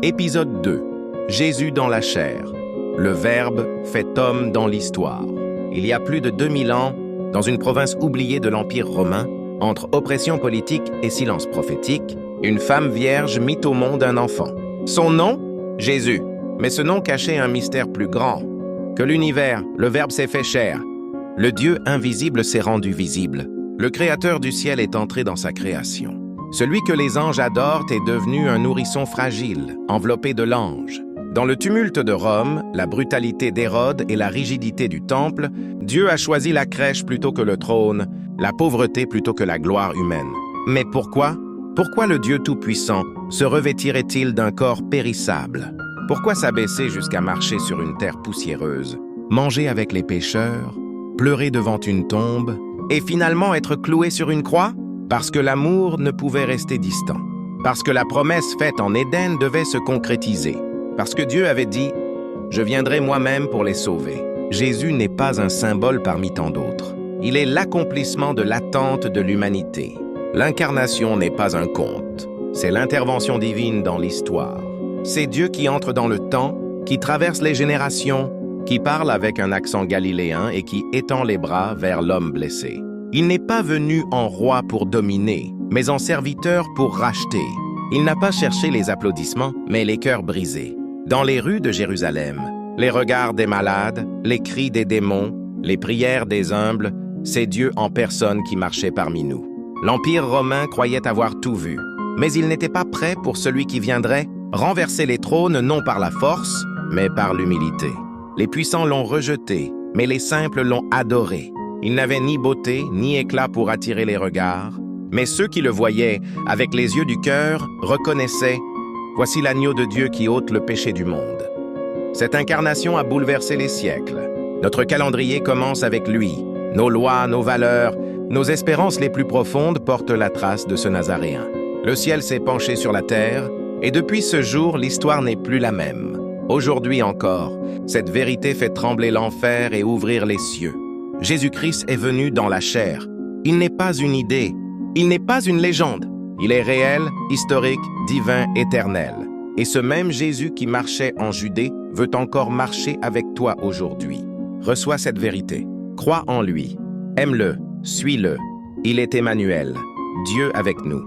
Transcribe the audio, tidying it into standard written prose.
Épisode 2. Jésus dans la chair. Le Verbe fait homme dans l'histoire. Il y a plus de 2000 ans, dans une province oubliée de l'Empire romain, entre oppression politique et silence prophétique, une femme vierge mit au monde un enfant. Son nom? Jésus. Mais ce nom cachait un mystère plus grand. Que l'univers, le Verbe s'est fait chair. Le Dieu invisible s'est rendu visible. Le Créateur du ciel est entré dans sa création. Celui que les anges adorent est devenu un nourrisson fragile, enveloppé de l'ange. Dans le tumulte de Rome, la brutalité d'Hérode et la rigidité du temple, Dieu a choisi la crèche plutôt que le trône, la pauvreté plutôt que la gloire humaine. Mais pourquoi? Pourquoi le Dieu Tout-Puissant se revêtirait-il d'un corps périssable? Pourquoi s'abaisser jusqu'à marcher sur une terre poussiéreuse, manger avec les pécheurs, pleurer devant une tombe, et finalement être cloué sur une croix? Parce que l'amour ne pouvait rester distant. Parce que la promesse faite en Éden devait se concrétiser. Parce que Dieu avait dit « Je viendrai moi-même pour les sauver ». Jésus n'est pas un symbole parmi tant d'autres. Il est l'accomplissement de l'attente de l'humanité. L'incarnation n'est pas un conte. C'est l'intervention divine dans l'histoire. C'est Dieu qui entre dans le temps, qui traverse les générations, qui parle avec un accent galiléen et qui étend les bras vers l'homme blessé. Il n'est pas venu en roi pour dominer, mais en serviteur pour racheter. Il n'a pas cherché les applaudissements, mais les cœurs brisés. Dans les rues de Jérusalem, les regards des malades, les cris des démons, les prières des humbles, c'est Dieu en personne qui marchait parmi nous. L'Empire romain croyait avoir tout vu, mais il n'était pas prêt pour celui qui viendrait renverser les trônes non par la force, mais par l'humilité. Les puissants l'ont rejeté, mais les simples l'ont adoré. Il n'avait ni beauté, ni éclat pour attirer les regards, mais ceux qui le voyaient avec les yeux du cœur reconnaissaient « Voici l'agneau de Dieu qui ôte le péché du monde ». Cette incarnation a bouleversé les siècles. Notre calendrier commence avec lui. Nos lois, nos valeurs, nos espérances les plus profondes portent la trace de ce Nazaréen. Le ciel s'est penché sur la terre, et depuis ce jour, l'histoire n'est plus la même. Aujourd'hui encore, cette vérité fait trembler l'enfer et ouvrir les cieux. Jésus-Christ est venu dans la chair. Il n'est pas une idée, il n'est pas une légende. Il est réel, historique, divin, éternel. Et ce même Jésus qui marchait en Judée veut encore marcher avec toi aujourd'hui. Reçois cette vérité. Crois en lui. Aime-le, suis-le. Il est Emmanuel, Dieu avec nous.